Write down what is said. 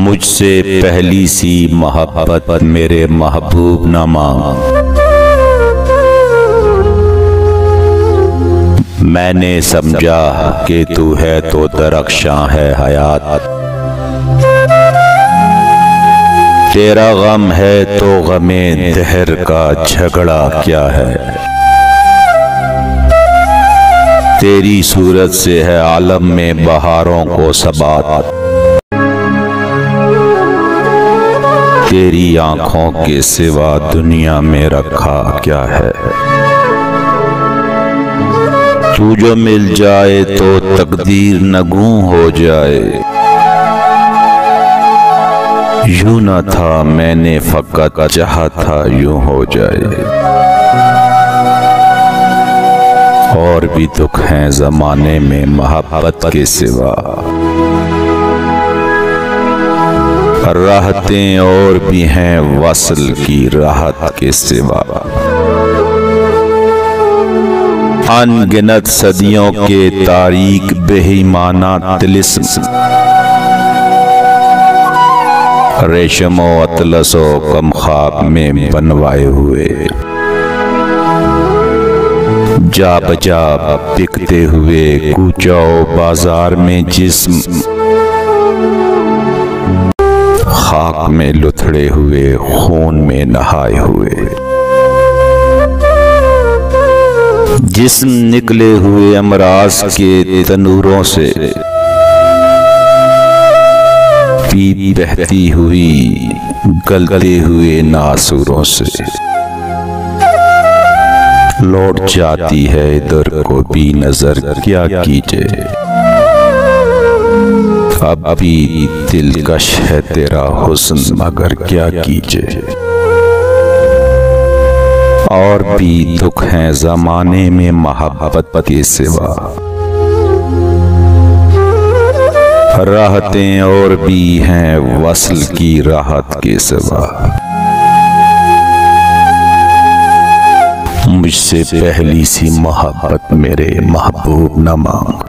मुझसे पहली सी मोहब्बत मेरे महबूब न मांग। मैंने समझा कि तू है तो दरख्शां है हयात, तेरा गम है तो गमे दहर का झगड़ा क्या है। तेरी सूरत से है आलम में बहारों को सबात, तेरी आंखों के सिवा दुनिया में रखा क्या है। तू जो मिल जाए तो तकदीर नगूं हो जाए, यूं न था मैंने फकत चाहा था यूं हो जाए। और भी दुख हैं जमाने में मोहब्बत के सिवा, राहतें और भी हैं वस्ल की राहत के सिवा। अनगिनत सदियों के तारीक बेईमाना तिलिस्म, रेशमो अतलसो कम ख्वाब में बनवाए हुए। जा बजा बिकते हुए कूचाओ बाजार में जिस्म, खाक में लुथड़े हुए खून में नहाए हुए। जिस्म निकले हुए अमराज के तनूरों से, पी बहती हुई गलते हुए नासूरों से। लौट जाती है इधर को भी नजर क्या कीजिए, अब भी दिलकश है तेरा हुस्न मगर क्या कीजिए। और भी दुख हैं जमाने में मोहब्बत के सिवा, राहतें और भी हैं वस्ल की राहत के सिवा। मुझसे पहली सी मोहब्बत मेरे महबूब न मांग।